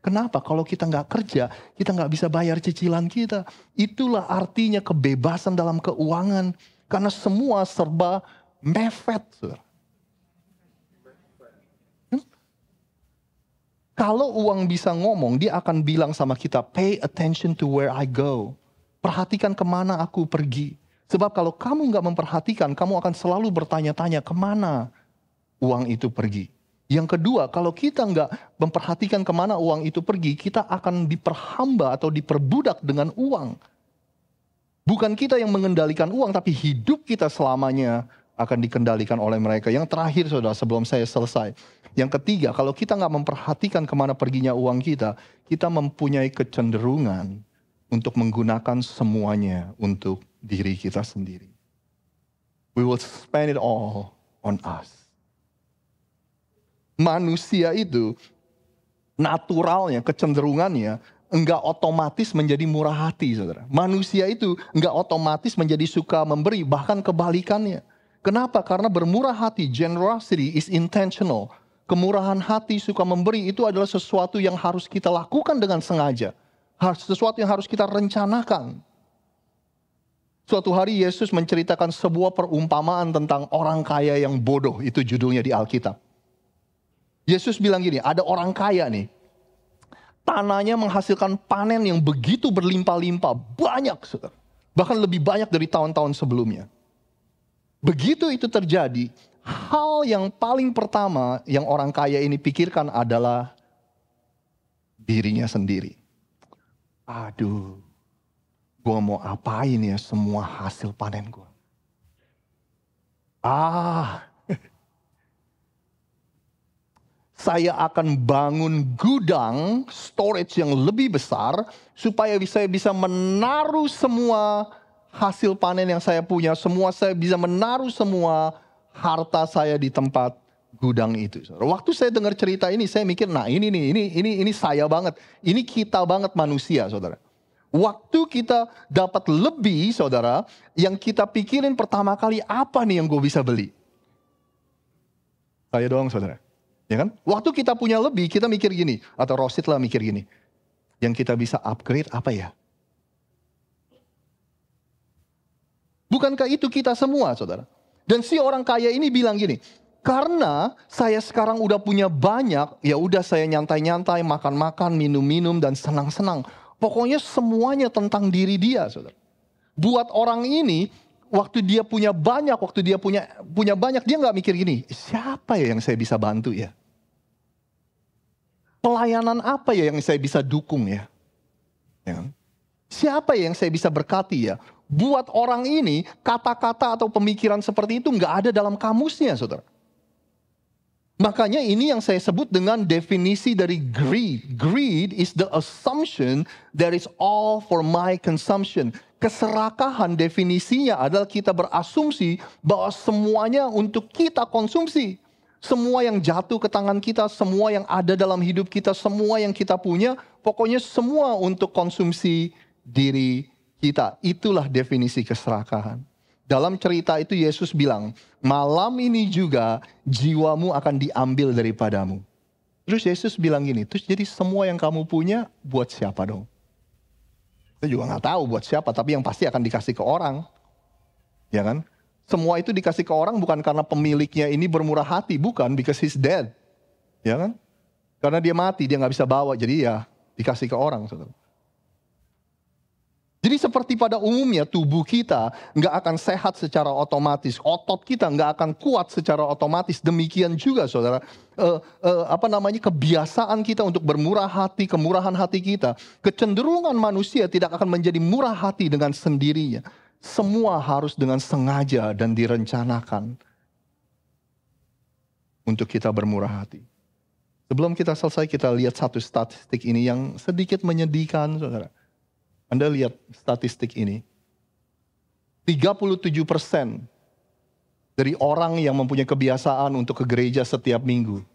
Kenapa? Kalau kita nggak kerja, kita nggak bisa bayar cicilan kita. Itulah artinya kebebasan dalam keuangan. Karena semua serba mepet. Saudara. Kalau uang bisa ngomong, dia akan bilang sama kita, pay attention to where I go. Perhatikan kemana aku pergi. Sebab kalau kamu nggak memperhatikan, kamu akan selalu bertanya-tanya kemana uang itu pergi. Yang kedua, kalau kita nggak memperhatikan kemana uang itu pergi, kita akan diperhamba atau diperbudak dengan uang. Bukan kita yang mengendalikan uang, tapi hidup kita selamanya akan dikendalikan oleh mereka. Yang terakhir saudara, sebelum saya selesai. Yang ketiga, kalau kita nggak memperhatikan kemana perginya uang kita, kita mempunyai kecenderungan untuk menggunakan semuanya untuk diri kita sendiri. We will spend it all on us. Manusia itu naturalnya, kecenderungannya enggak otomatis menjadi murah hati, saudara. Manusia itu enggak otomatis menjadi suka memberi, bahkan kebalikannya. Kenapa? Karena bermurah hati, generosity is intentional. Kemurahan hati, suka memberi itu adalah sesuatu yang harus kita lakukan dengan sengaja. Sesuatu yang harus kita rencanakan. Suatu hari Yesus menceritakan sebuah perumpamaan tentang orang kaya yang bodoh. Itu judulnya di Alkitab. Yesus bilang gini, ada orang kaya nih. Tanahnya menghasilkan panen yang begitu berlimpah-limpah. Banyak, saudara. Bahkan lebih banyak dari tahun-tahun sebelumnya. Begitu itu terjadi, hal yang paling pertama yang orang kaya ini pikirkan adalah dirinya sendiri. Aduh, gue mau apain ya semua hasil panen gue? Saya akan bangun gudang storage yang lebih besar supaya saya bisa menaruh semua hasil panen yang saya punya, saya bisa menaruh semua harta saya di tempat gudang itu. Waktu saya dengar cerita ini, saya mikir, nah ini saya banget, ini kita banget manusia, saudara. Waktu kita dapat lebih, saudara, yang kita pikirin pertama kali apa nih yang gue bisa beli? Saya doang, saudara. Ya kan? Waktu kita punya lebih, kita mikir gini, atau Rosid lah mikir gini, yang kita bisa upgrade apa ya? Bukankah itu kita semua, saudara? Dan si orang kaya ini bilang gini, karena saya sekarang udah punya banyak, ya udah saya nyantai-nyantai, makan-makan, minum-minum, dan senang-senang. Pokoknya semuanya tentang diri dia, saudara. Buat orang ini, waktu dia punya banyak, dia nggak mikir gini, siapa ya yang saya bisa bantu ya? Pelayanan apa ya yang saya bisa dukung ya? Ya kan? Siapa yang saya bisa berkati ya? Buat orang ini, kata-kata atau pemikiran seperti itu nggak ada dalam kamusnya, saudara. Makanya ini yang saya sebut dengan definisi dari greed. Greed is the assumption that is all for my consumption. Keserakahan definisinya adalah kita berasumsi bahwa semuanya untuk kita konsumsi. Semua yang jatuh ke tangan kita, semua yang ada dalam hidup kita, semua yang kita punya, pokoknya semua untuk konsumsi diri kita. Itulah definisi keserakahan. Dalam cerita itu Yesus bilang, malam ini juga jiwamu akan diambil daripadamu. Terus Yesus bilang gini, terus jadi semua yang kamu punya buat siapa dong? Saya juga gak tahu buat siapa, tapi yang pasti akan dikasih ke orang. Ya kan? Semua itu dikasih ke orang bukan karena pemiliknya ini bermurah hati, bukan, because he's dead. Ya kan? Karena dia mati, dia gak bisa bawa, jadi ya dikasih ke orang, saudara. Jadi seperti pada umumnya tubuh kita nggak akan sehat secara otomatis, otot kita nggak akan kuat secara otomatis. Demikian juga, saudara, kebiasaan kita untuk bermurah hati, kemurahan hati kita, kecenderungan manusia tidak akan menjadi murah hati dengan sendirinya. Semua harus dengan sengaja dan direncanakan untuk kita bermurah hati. Sebelum kita selesai, kita lihat satu statistik ini yang sedikit menyedihkan, saudara. Anda lihat statistik ini. 37% dari orang yang mempunyai kebiasaan untuk ke gereja setiap minggu,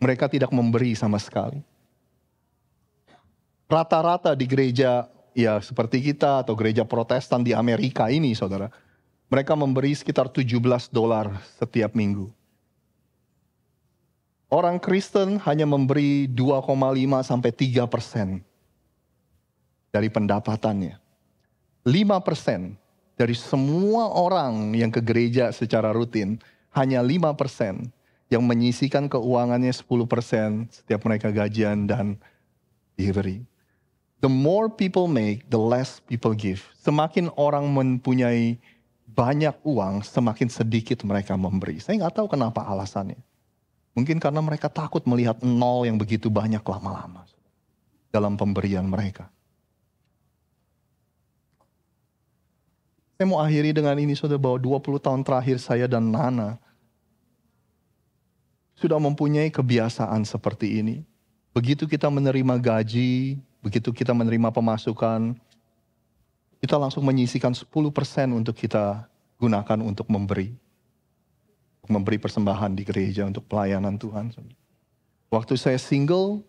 mereka tidak memberi sama sekali. Rata-rata di gereja ya seperti kita atau gereja Protestan di Amerika ini, saudara, mereka memberi sekitar $17 setiap minggu. Orang Kristen hanya memberi 2,5 sampai 3% dari pendapatannya. 5% dari semua orang yang ke gereja secara rutin, hanya 5% yang menyisihkan keuangannya 10% setiap mereka gajian dan diberi. The more people make, the less people give. Semakin orang mempunyai banyak uang, semakin sedikit mereka memberi. Saya nggak tahu kenapa alasannya. Mungkin karena mereka takut melihat nol yang begitu banyak lama-lama dalam pemberian mereka. Saya mau akhiri dengan ini, saudara, bahwa 20 tahun terakhir saya dan Nana sudah mempunyai kebiasaan seperti ini. Begitu kita menerima gaji, begitu kita menerima pemasukan, kita langsung menyisihkan 10% untuk kita gunakan untuk memberi. Untuk memberi persembahan di gereja untuk pelayanan Tuhan. Waktu saya single,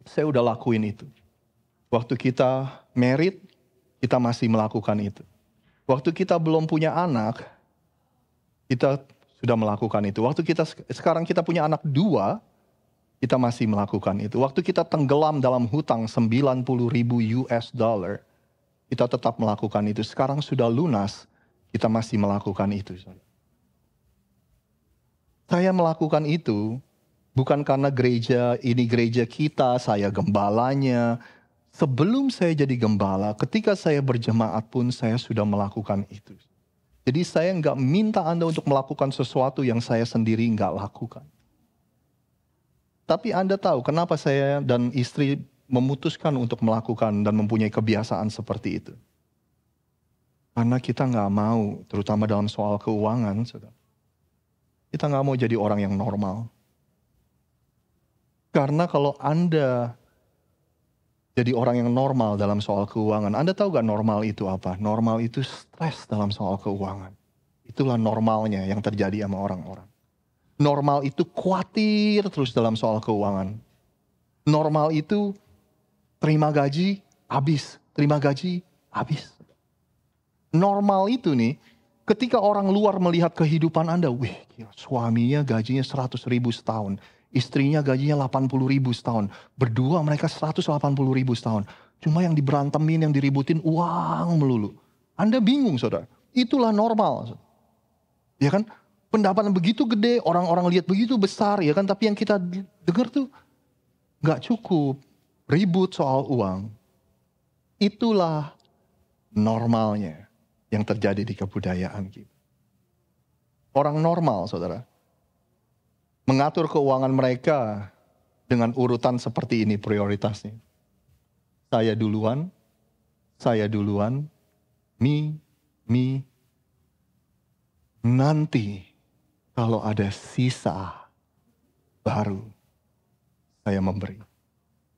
saya udah lakuin itu. Waktu kita married, kita masih melakukan itu. Waktu kita belum punya anak, kita sudah melakukan itu. Waktu sekarang kita punya anak 2, kita masih melakukan itu. Waktu kita tenggelam dalam hutang 90.000 US dollar, kita tetap melakukan itu. Sekarang sudah lunas, kita masih melakukan itu. Saya melakukan itu bukan karena gereja ini gereja kita, saya gembalanya. Sebelum saya jadi gembala, ketika saya berjemaat pun saya sudah melakukan itu. Jadi saya nggak minta Anda untuk melakukan sesuatu yang saya sendiri nggak lakukan. Tapi Anda tahu kenapa saya dan istri memutuskan untuk melakukan dan mempunyai kebiasaan seperti itu. Karena kita nggak mau, terutama dalam soal keuangan, saudara. Kita nggak mau jadi orang yang normal. Karena kalau Anda jadi orang yang normal dalam soal keuangan, Anda tahu gak normal itu apa? Normal itu stres dalam soal keuangan. Itulah normalnya yang terjadi sama orang-orang. Normal itu khawatir terus dalam soal keuangan. Normal itu terima gaji, habis. Terima gaji, habis. Normal itu nih, ketika orang luar melihat kehidupan Anda, wih, suaminya gajinya 100.000 setahun. Istrinya gajinya 80.000 setahun. Berdua mereka 180.000 setahun. Cuma yang diberantemin, yang diributin uang melulu. Anda bingung, saudara. Itulah normal. Ya kan? Pendapatan begitu gede, orang-orang lihat begitu besar, ya kan? Tapi yang kita dengar tuh gak cukup. Ribut soal uang. Itulah normalnya yang terjadi di kebudayaan kita. Orang normal, saudara, mengatur keuangan mereka dengan urutan seperti ini prioritasnya. Saya duluan, me. Nanti kalau ada sisa baru saya memberi.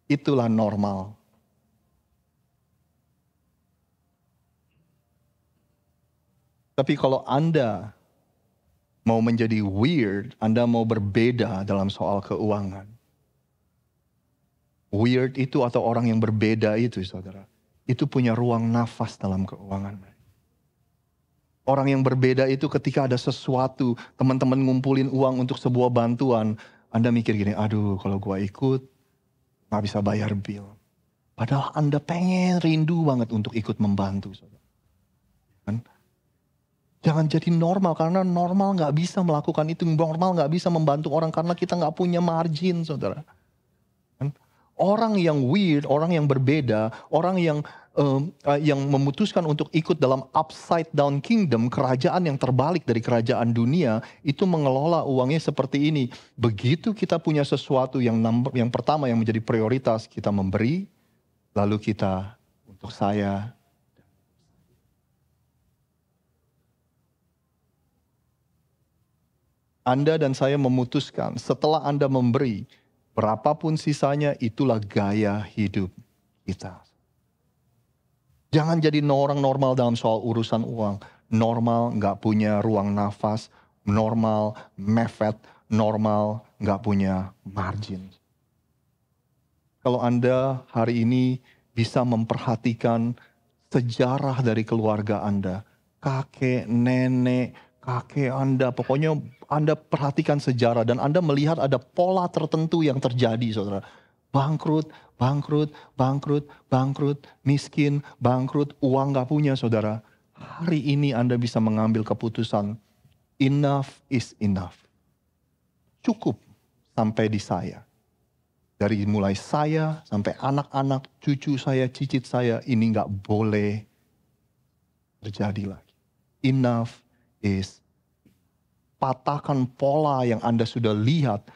Itulah normal. Tapi kalau Anda mau menjadi weird, Anda mau berbeda dalam soal keuangan. Weird itu atau orang yang berbeda itu, saudara, itu punya ruang nafas dalam keuangan. Orang yang berbeda itu ketika ada sesuatu, teman-teman ngumpulin uang untuk sebuah bantuan, Anda mikir gini, aduh kalau gua ikut gak bisa bayar bill. Padahal Anda pengen rindu banget untuk ikut membantu, saudara. Kan? Jangan jadi normal, karena normal gak bisa melakukan itu. Normal gak bisa membantu orang karena kita gak punya margin, saudara. Orang yang weird, orang yang berbeda, orang yang memutuskan untuk ikut dalam upside down kingdom, kerajaan yang terbalik dari kerajaan dunia, itu mengelola uangnya seperti ini. Begitu kita punya sesuatu yang pertama yang menjadi prioritas, kita memberi, lalu kita untuk saya. Anda dan saya memutuskan setelah Anda memberi, berapapun sisanya itulah gaya hidup kita. Jangan jadi orang normal dalam soal urusan uang. Normal gak punya ruang nafas, normal mepet, normal gak punya margin. Kalau Anda hari ini bisa memperhatikan sejarah dari keluarga Anda, kakek, nenek, kakek Anda, pokoknya Anda perhatikan sejarah dan Anda melihat ada pola tertentu yang terjadi, saudara. Bangkrut, bangkrut, bangkrut, bangkrut, miskin, bangkrut, uang gak punya, saudara. Hari ini Anda bisa mengambil keputusan, enough is enough. Cukup sampai di saya. Dari mulai saya sampai anak-anak, cucu saya, cicit saya, ini gak boleh terjadi lagi. Enough is. Patahkan pola yang Anda sudah lihat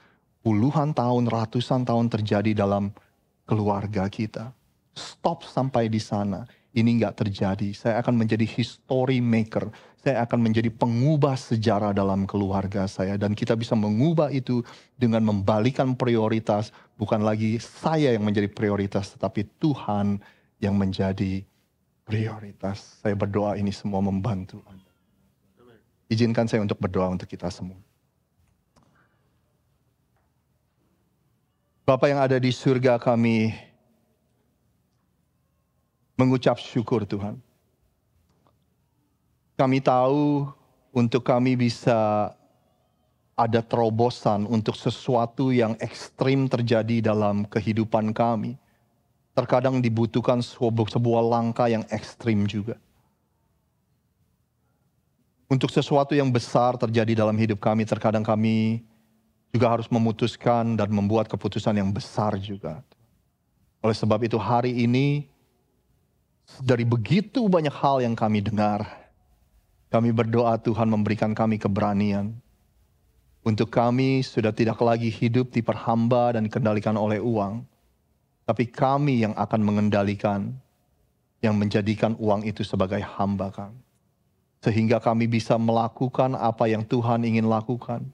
puluhan tahun, ratusan tahun terjadi dalam keluarga kita. Stop sampai di sana. Ini nggak terjadi. Saya akan menjadi history maker. Saya akan menjadi pengubah sejarah dalam keluarga saya. Dan kita bisa mengubah itu dengan membalikan prioritas. Bukan lagi saya yang menjadi prioritas, tetapi Tuhan yang menjadi prioritas. Saya berdoa ini semua membantu Anda. Izinkan saya untuk berdoa untuk kita semua. Bapa yang ada di surga, kami mengucap syukur Tuhan. Kami tahu untuk kami bisa ada terobosan untuk sesuatu yang ekstrim terjadi dalam kehidupan kami. Terkadang dibutuhkan sebuah langkah yang ekstrim juga. Untuk sesuatu yang besar terjadi dalam hidup kami, terkadang kami juga harus memutuskan dan membuat keputusan yang besar juga. Oleh sebab itu hari ini, dari begitu banyak hal yang kami dengar, kami berdoa Tuhan memberikan kami keberanian. Untuk kami sudah tidak lagi hidup diperhamba dan dikendalikan oleh uang. Tapi kami yang akan mengendalikan, yang menjadikan uang itu sebagai hamba kami. Sehingga kami bisa melakukan apa yang Tuhan ingin lakukan.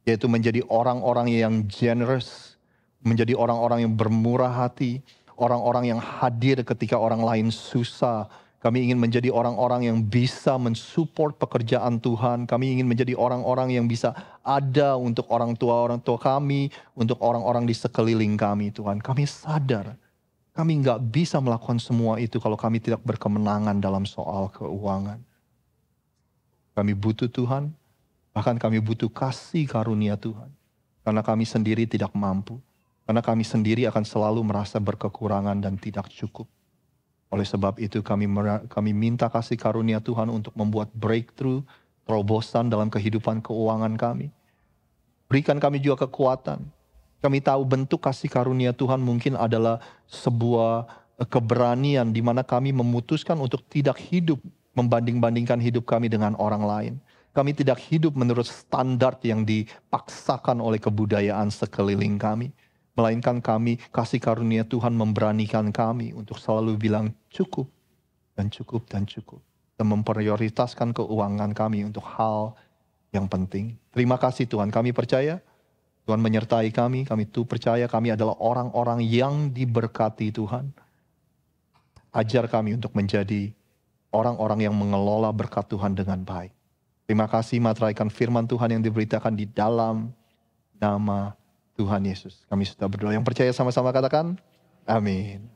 Yaitu menjadi orang-orang yang generous, menjadi orang-orang yang bermurah hati, orang-orang yang hadir ketika orang lain susah. Kami ingin menjadi orang-orang yang bisa mensupport pekerjaan Tuhan. Kami ingin menjadi orang-orang yang bisa ada untuk orang tua kami, untuk orang-orang di sekeliling kami, Tuhan. Kami sadar, kami nggak bisa melakukan semua itu kalau kami tidak berkemenangan dalam soal keuangan. Kami butuh Tuhan, bahkan kami butuh kasih karunia Tuhan. Karena kami sendiri tidak mampu. Karena kami sendiri akan selalu merasa berkekurangan dan tidak cukup. Oleh sebab itu kami minta kasih karunia Tuhan untuk membuat breakthrough, terobosan dalam kehidupan keuangan kami. Berikan kami juga kekuatan. Kami tahu bentuk kasih karunia Tuhan mungkin adalah sebuah keberanian di mana kami memutuskan untuk tidak hidup membanding-bandingkan hidup kami dengan orang lain. Kami tidak hidup menurut standar yang dipaksakan oleh kebudayaan sekeliling kami. Melainkan kami, kasih karunia Tuhan memberanikan kami untuk selalu bilang cukup dan cukup dan cukup. Dan memprioritaskan keuangan kami untuk hal yang penting. Terima kasih Tuhan, kami percaya Tuhan menyertai kami tuh percaya kami adalah orang-orang yang diberkati Tuhan. Ajar kami untuk menjadi orang-orang yang mengelola berkat Tuhan dengan baik. Terima kasih materaikan firman Tuhan yang diberitakan di dalam nama Tuhan Yesus. Kami sudah berdoa. Yang percaya sama-sama katakan, amin.